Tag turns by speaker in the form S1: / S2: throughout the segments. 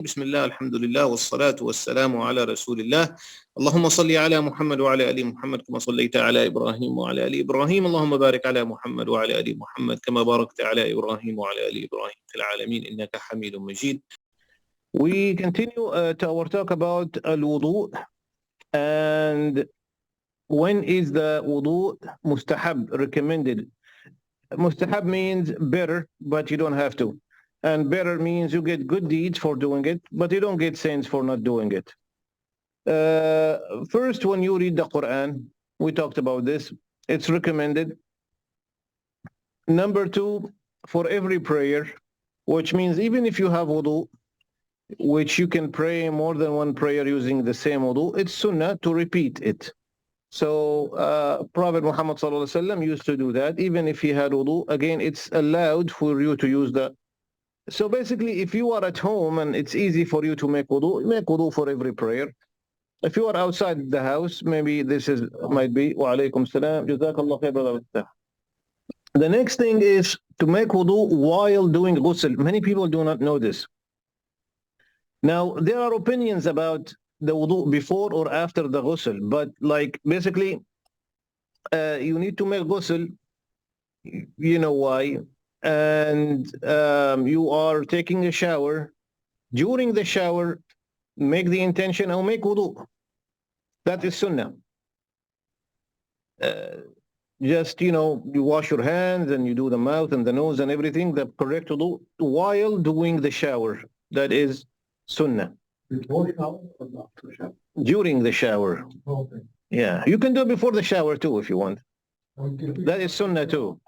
S1: بسم الله الحمد لله والصلاة والسلام على رسول الله. اللهم صل على محمد وعلى آل محمد كما صليت على إبراهيم وعلى آل إبراهيم. اللهم بارك على محمد وعلى آل محمد كما باركت على إبراهيم وعلى آل إبراهيم في العالمين إنك حميد مجيد. We continue to our talk about al-wudu, and when is the wudu mustahab, recommended. Mustahab means better, but you don't have to. And better means you get good deeds for doing it, but you don't get sins for not doing it. First, when you read the Quran, we talked about this, it's recommended. Number two, for every prayer, which means even if you have wudu, which you can pray more than one prayer using the same wudu, it's sunnah to repeat it. So Prophet Muhammad ﷺ used to do that, even if he had wudu. Again, it's allowed for you to use that. So basically, if you are at home and it's easy for you to make wudu for every prayer. If you are outside the house, maybe this might be. Wa alaykum salam. Jazakallah khair, brother. The next thing is to make wudu while doing ghusl. Many people do not know this. Now, there are opinions about the wudu before or after the ghusl, but like basically, you need to make ghusl. You know why? And you are taking a shower. During the shower, make the intention or make wudu. That is sunnah. Just, you wash your hands and you do the mouth and the nose and everything, the correct wudu, while doing the shower. That is sunnah.
S2: Before shower or after shower?
S1: During the shower.
S2: Okay.
S1: Yeah, you can do it before the shower too if you want.
S2: Okay.
S1: That is sunnah too.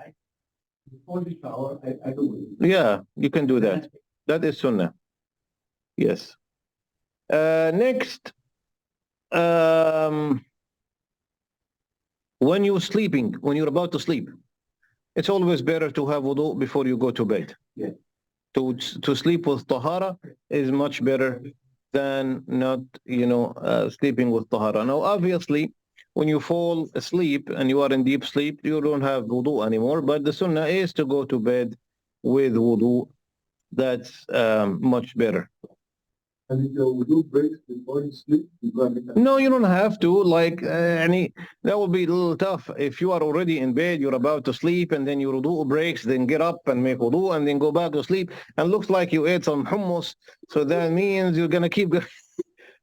S2: Before the shower, I do it.
S1: Yeah, you can do that. That is sunnah. Yes. Next, when you're sleeping, when you're about to sleep, it's always better to have wudu before you go to bed.
S2: Yeah.
S1: To sleep with tahara is much better than not, sleeping with tahara. Now, obviously, when you fall asleep and you are in deep sleep, you don't have wudu anymore. But the sunnah is to go to bed with wudu. That's much better.
S2: And if your wudu breaks before you sleep, you got it.
S1: No, you don't have to. Like, that would be a little tough. If you are already in bed, you're about to sleep, and then your wudu breaks, then get up and make wudu, and then go back to sleep, and looks like you ate some hummus. So that means you're going to keep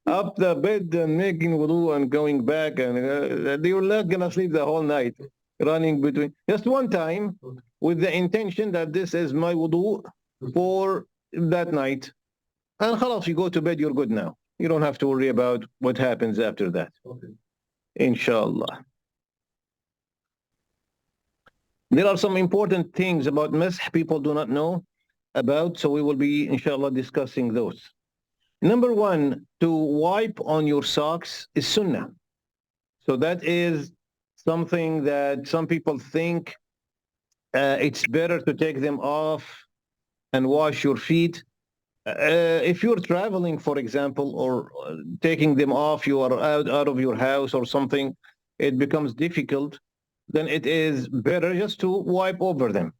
S1: up the bed and making wudu and going back, and you're not going to sleep the whole night, running between. Just one time, with the intention that this is my wudu for that night. And khalas, you go to bed, you're good now. You don't have to worry about what happens after that.
S2: Okay.
S1: Inshallah. There are some important things about masah people do not know about, so we will be, inshallah, discussing those. Number one, to wipe on your socks is sunnah. So that is something that some people think it's better to take them off and wash your feet. If you're traveling, for example, or taking them off, you are out of your house or something, it becomes difficult, then it is better just to wipe over them.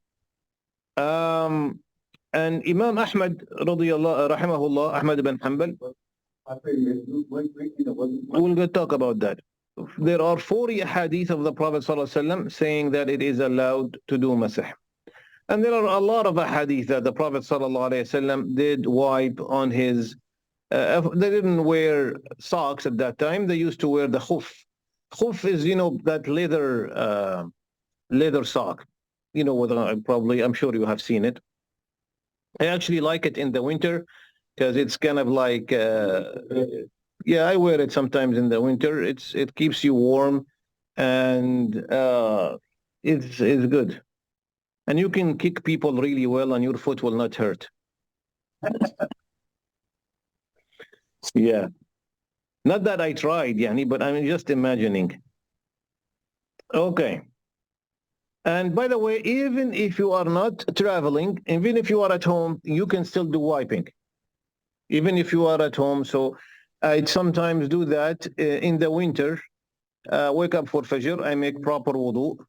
S1: And Imam Ahmad, rahimahullah, Ahmad ibn Hanbal, we'll talk about that. There are 40 hadith of the Prophet ﷺ saying that it is allowed to do masah. And there are a lot of hadith that the Prophet ﷺ did wipe on his, they didn't wear socks at that time, they used to wear the khuff. Khuff is, that leather sock. I'm sure you have seen it. I actually like it in the winter because it's kind of like, I wear it sometimes in the winter. It keeps you warm and it's good. And you can kick people really well and your foot will not hurt. Yeah. Not that I tried, Yani, but I'm just imagining. Okay. And by the way, even if you are not traveling, even if you are at home, you can still do wiping. Even if you are at home. So I sometimes do that in the winter. Wake up for Fajr, I make proper wudu.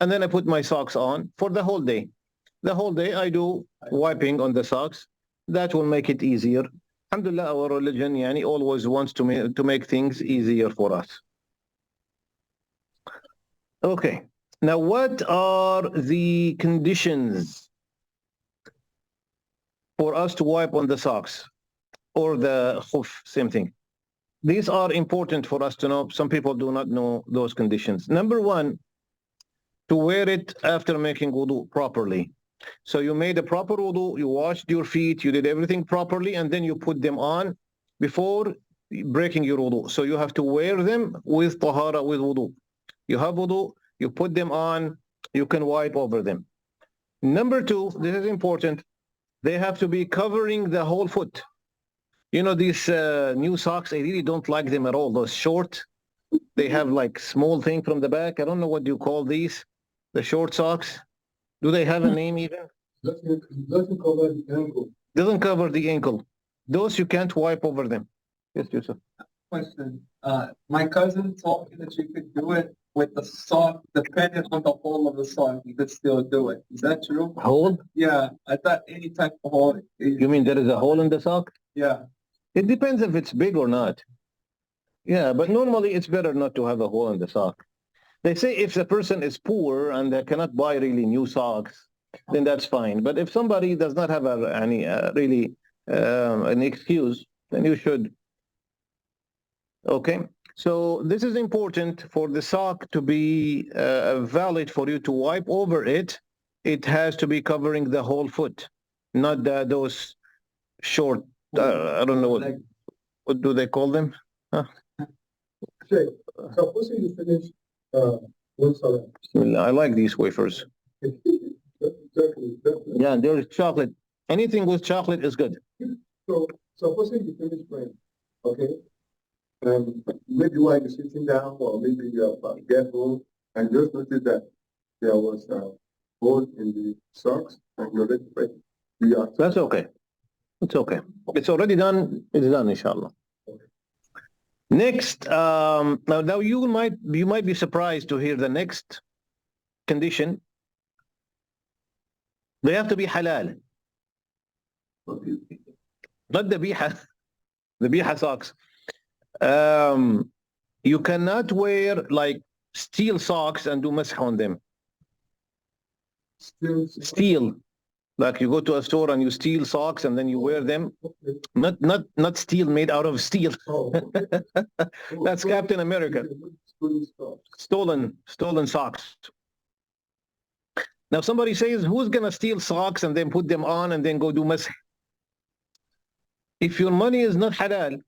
S1: And then I put my socks on for the whole day. The whole day I do wiping on the socks. That will make it easier. Alhamdulillah, our religion yani, always wants to make things easier for us. Okay. Now, what are the conditions for us to wipe on the socks or the khuff? Same thing. These are important for us to know. Some people do not know those conditions. Number one, to wear it after making wudu properly. So you made a proper wudu, you washed your feet, you did everything properly, and then you put them on before breaking your wudu. So you have to wear them with tahara, with wudu. You have wudu, you put them on, you can wipe over them. Number two, this is important, they have to be covering the whole foot. You know, these new socks, I really don't like them at all. Those short, they have like small thing from the back. I don't know what you call these, the short socks. Do they have a name even?
S2: Doesn't cover the ankle.
S1: Doesn't cover the ankle. Those you can't wipe over them. Yes, Yusuf.
S3: Question. My cousin told me that you could do it with the sock, depending on the hole of the sock, you could still do it. Is that true?
S1: Hole?
S3: Yeah, I thought any type of hole.
S1: You mean there is a hole in the sock?
S3: Yeah.
S1: It depends if it's big or not. Yeah, but normally it's better not to have a hole in the sock. They say if the person is poor and they cannot buy really new socks, then that's fine. But if somebody does not have any really an excuse, then you should. Okay, so this is important for the sock to be valid for you to wipe over it. It has to be covering the whole foot, not those short, I don't know, what do they call them? Huh?
S2: Check. Supposing you finish one salah.
S1: I like these wafers.
S2: Exactly.
S1: Yeah, there is chocolate. Anything with chocolate is good.
S2: So supposing you finish praying, okay? Maybe while you're sitting down, or maybe you get home and just notice that there was a hole in the socks and you're ready to pray.
S1: That's okay. It's okay. It's already done. It's done, inshallah. Next, now you might be surprised to hear the next condition. They have to be halal, not the biha socks. You cannot wear like steel socks and do masah on them. Steel, like you go to a store and you steal socks and then you wear them. Not steel made out of steel. That's Captain America. Stolen socks. Now somebody says, who's gonna steal socks and then put them on and then go do masah? If your money is not halal,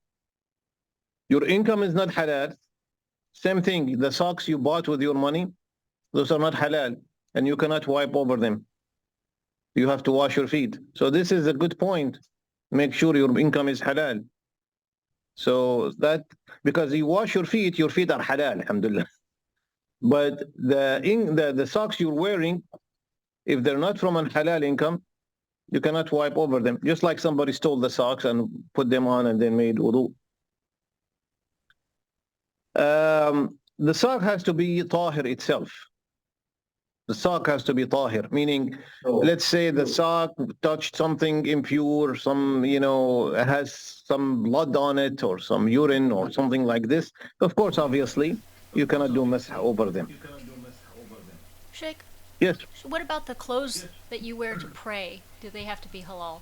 S1: your income is not halal, same thing, the socks you bought with your money, those are not halal, and you cannot wipe over them. You have to wash your feet. So this is a good point. Make sure your income is halal. So that, because you wash your feet are halal, alhamdulillah. But the socks you're wearing, if they're not from a halal income, you cannot wipe over them. Just like somebody stole the socks and put them on and then made wudu. The sock has to be tahir itself. The sock has to be tahir, meaning, let's say the sock touched something impure, some, has some blood on it or some urine or something like this. Of course, obviously, you cannot do masah over them.
S4: Sheikh?
S1: Yes.
S4: So what about the clothes that you wear to pray? Do they have to be halal?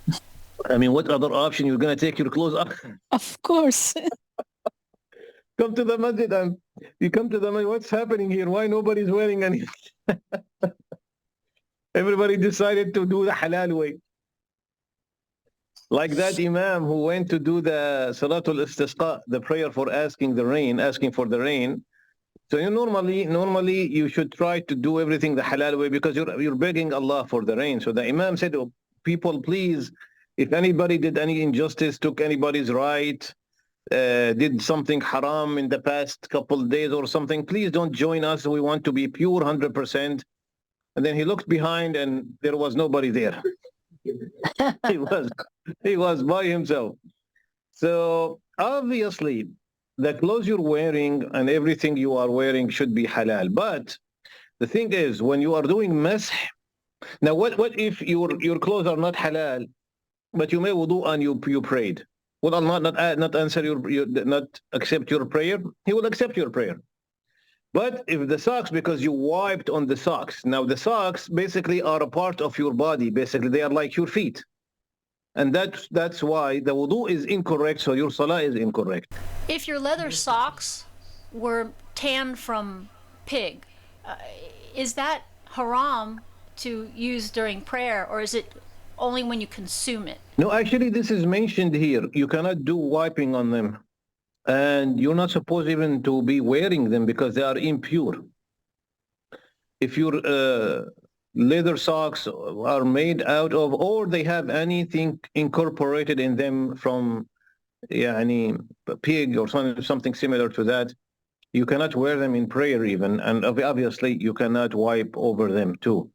S1: I mean, what other option? You're going to take your clothes off?
S5: Of course.
S1: Come to the masjid and you come to the masjid, what's happening here? Why nobody's wearing anything? Everybody decided to do the halal way. Like that imam who went to do the salatul istisqa, the prayer for asking for the rain. So normally you should try to do everything the halal way because you're begging Allah for the rain. So the imam said, oh, people, please, if anybody did any injustice, took anybody's right, did something haram in the past couple of days or something, please don't join us. We want to be pure 100%. And then he looked behind and there was nobody there. he was by himself. So obviously the clothes you're wearing and everything you are wearing should be halal. But the thing is, when you are doing masah, now what if your clothes are not halal, but you made wudu and you prayed? Will Allah not answer not accept your prayer? He will accept your prayer. But if the socks, because you wiped on the socks, now the socks basically are a part of your body. Basically, they are like your feet. And that's why the wudu is incorrect, so your salah is incorrect.
S4: If your leather socks were tanned from pig, is that haram to use during prayer, or is it only when you consume it?
S1: No, actually, this is mentioned here. You cannot do wiping on them. And you're not supposed even to be wearing them because they are impure. If your leather socks are made out of, or they have anything incorporated in them from a pig or something similar to that, you cannot wear them in prayer even. And obviously, you cannot wipe over them too.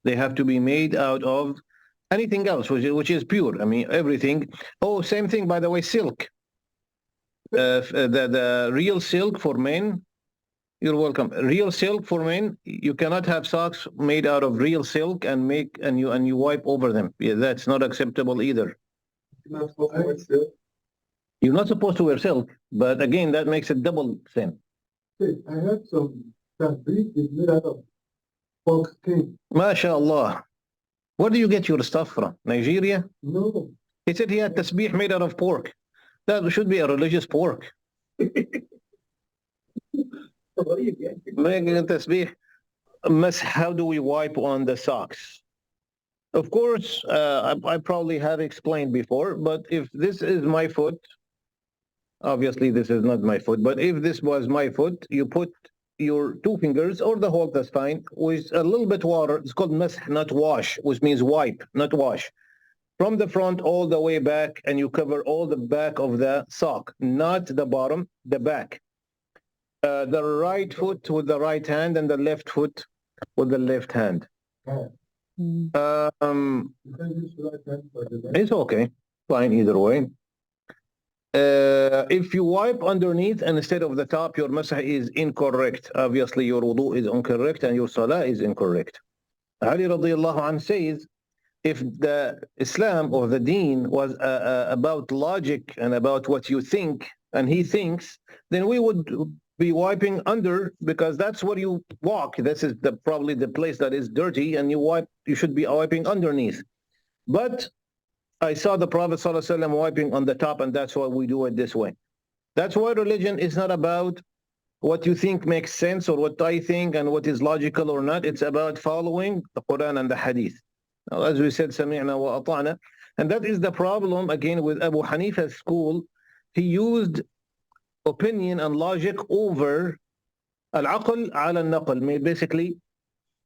S1: They have to be made out of anything else, which is pure. I mean, everything. Oh, same thing, by the way, silk. The real silk for men, you're welcome. Real silk for men, you cannot have socks made out of real silk and you wipe over them. Yeah, that's not acceptable either.
S3: You're not supposed to wear silk.
S1: You're not supposed to wear silk, but again, that makes it double sin.
S2: Okay, I heard some tasbih is made out of pork skin.
S1: MashaAllah. Where do you get your stuff from? Nigeria?
S2: No.
S1: He said he had tasbih made out of pork. That should be a religious pork.
S3: What do you get?
S1: Making a tasbih. How do we wipe on the socks? Of course, I probably have explained before, but if this is my foot, obviously this is not my foot, but if this was my foot, you put your two fingers or the whole, that's fine, with a little bit water. It's called masah, not wash, which means wipe, not wash. From the front all the way back, and you cover all the back of the sock, not the bottom, the back. The right foot with the right hand and the left foot with the left hand.
S2: You can use right hand for the back.
S1: It's okay, fine either way. If you wipe underneath and instead of the top, your masah is incorrect. Obviously, your wudu is incorrect and your salah is incorrect. Ali radiallahu anh says, if the Islam or the deen was about logic and about what you think and he thinks, then we would be wiping under, because that's where you walk. This is probably the place that is dirty, and you should be wiping underneath. But I saw the Prophet ﷺ wiping on the top, and that's why we do it this way. That's why religion is not about what you think makes sense or what I think and what is logical or not. It's about following the Quran and the hadith. Now, as we said, سَمِعْنَا وَأَطَعْنَا. And that is the problem, again, with Abu Hanifa's school. He used opinion and logic over al-aql ala al-naql. Basically,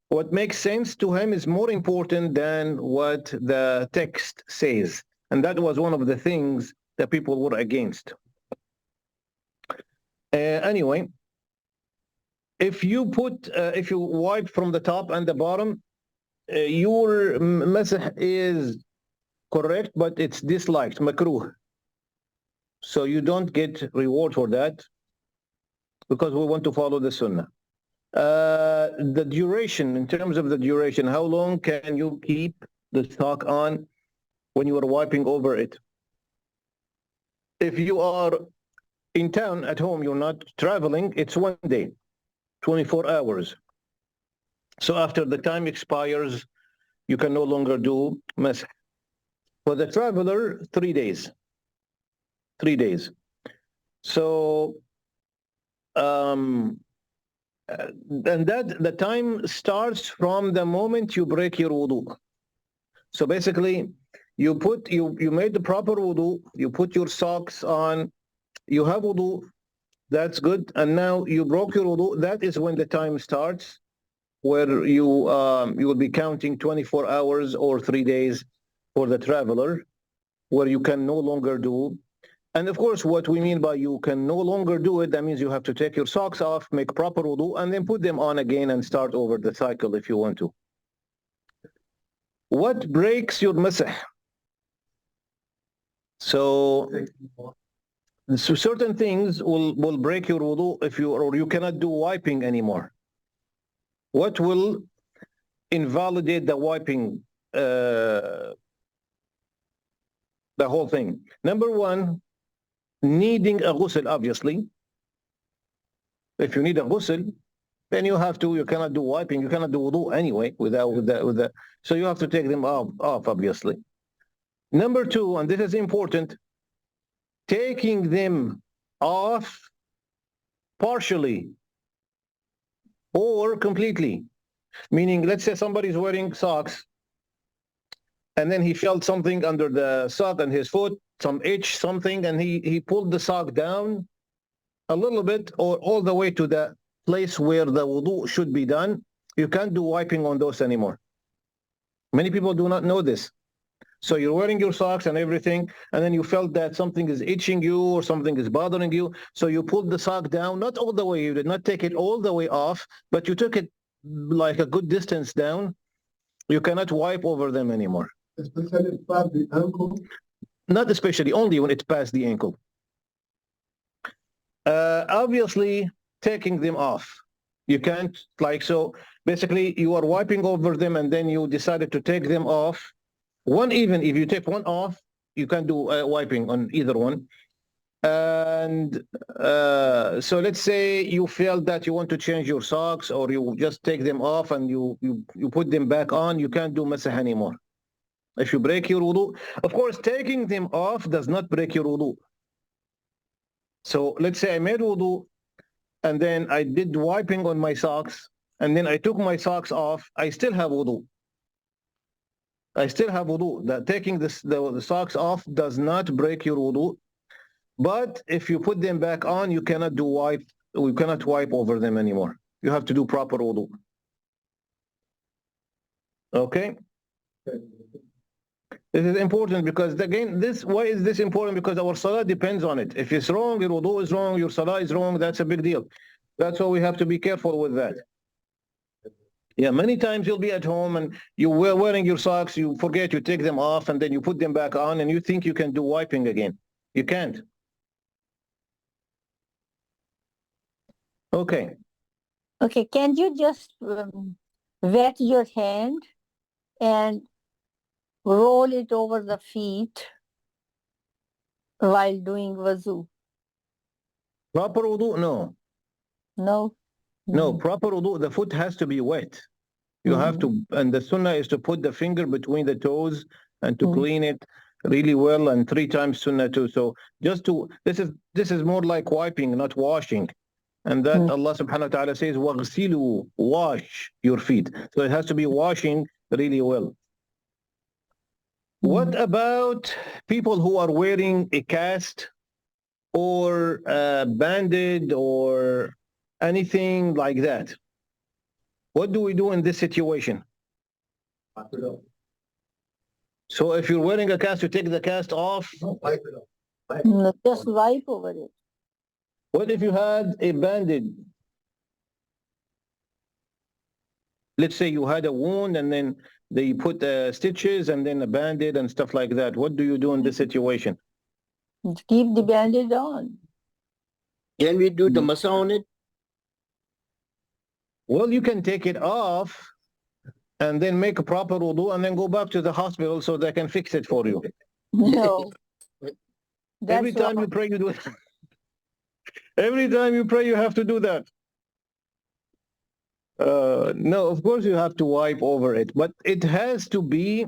S1: what makes sense to him is more important than what the text says. And that was one of the things that people were against. Anyway, if you wipe from the top and the bottom, your masah is correct, but it's disliked, makruh. So you don't get reward for that because we want to follow the sunnah. The duration, in terms of the duration, how long can you keep the sock on when you are wiping over it? If you are in town at home, you're not traveling, it's 1 day, 24 hours. So after the time expires, you can no longer do masah. For the traveler, 3 days. 3 days. So, and that the time starts from the moment you break your wudu. So basically, you made the proper wudu, you put your socks on, you have wudu, that's good, and now you broke your wudu. That is when the time starts, where you will be counting 24 hours or 3 days for the traveler, where you can no longer do. And of course, what we mean by you can no longer do it, that means you have to take your socks off, make proper wudu, and then put them on again and start over the cycle if you want to. What breaks your masah? So certain things will break your wudu if you cannot do wiping anymore. What will invalidate the wiping? the whole thing. Number one, needing a ghusl, obviously. If you need a ghusl, then you cannot do wiping, you cannot do wudu anyway without. So you have to take them off, obviously. Number two, and this is important, taking them off partially or completely. Meaning, let's say somebody's wearing socks and then he felt something under the sock on his foot, some itch, something, and he pulled the sock down a little bit or all the way to the place where the wudu should be done. You can't do wiping on those anymore. Many people do not know this. So you're wearing your socks and everything, and then you felt that something is itching you or something is bothering you. So you pulled the sock down, not all the way. You did not take it all the way off, but you took it like a good distance down. You cannot wipe over them anymore.
S2: Especially past the ankle.
S1: Not especially, only when it's past the ankle. Obviously, taking them off. You can't, so basically you are wiping over them and then you decided to take them off. Even if you take one off, you can do wiping on either one. And so let's say you felt that you want to change your socks or you just take them off and you put them back on, you can't do masah anymore. If you break your wudu, of course, taking them off does not break your wudu. So let's say I made wudu and then I did wiping on my socks and then I took my socks off, I still have wudu. That taking the socks off does not break your wudu. But if you put them back on, you cannot wipe over them anymore. You have to do proper wudu. Okay? This is important because, again, why is this important? Because our salah depends on it. If it's wrong, your wudu is wrong, your salah is wrong, that's a big deal. That's why we have to be careful with that. Yeah, many times you'll be at home and you were wearing your socks, you forget, you take them off, and then you put them back on, and you think you can do wiping again. You can't. Okay.
S5: Okay, can you just wet your hand and roll it over the feet while doing wudu?
S1: Proper wudu? No.
S5: No?
S1: No, proper wudu, the foot has to be wet. You have to, and the sunnah is to put the finger between the toes and to clean it really well, and 3 times sunnah too. So this is more like wiping, not washing. And that Allah subhanahu wa ta'ala says, وَغْسِلُوا, wash your feet. So it has to be washing really well. What about people who are wearing a cast or banded or anything like that? What do we do in this situation? So if you're wearing a cast, you take the cast off.
S2: No, wipe it off.
S5: No, just wipe over it.
S1: What if you had a bandage? Let's say you had a wound and then they put stitches and then a bandage and stuff like that. What do you do in this situation?
S5: Keep the bandage on.
S6: Can we do the masah on it?
S1: Well, you can take it off and then make a proper wudu and then go back to the hospital so they can fix it for you.
S5: No.
S1: Every time you pray, you do it. Every time you pray, you have to do that. No, of course you have to wipe over it, but it has to be,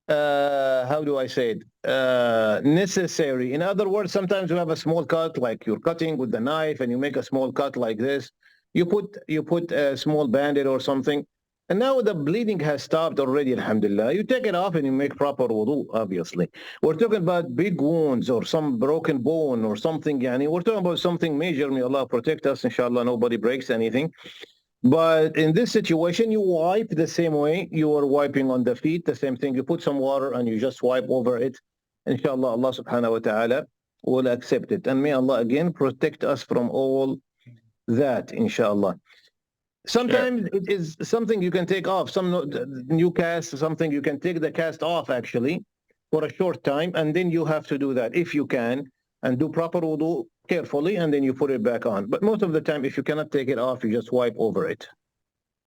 S1: how do I say it, necessary. In other words, sometimes you have a small cut, like you're cutting with the knife and you make a small cut like this. You put a small bandage or something, and now the bleeding has stopped already, alhamdulillah. You take it off and you make proper wudu, obviously. We're talking about big wounds or some broken bone or something, we're talking about something major. May Allah protect us, inshallah, nobody breaks anything. But in this situation, you wipe the same way you are wiping on the feet, the same thing. You put some water and you just wipe over it. Inshallah, Allah subhanahu wa ta'ala will accept it. And may Allah again protect us from all that, inshallah. Sometimes it is something you can take off, some new cast, something you can take the cast off actually for a short time, and then you have to do that if you can, and do proper wudu carefully, and then you put it back on. But most of the time, if you cannot take it off, you just wipe over it.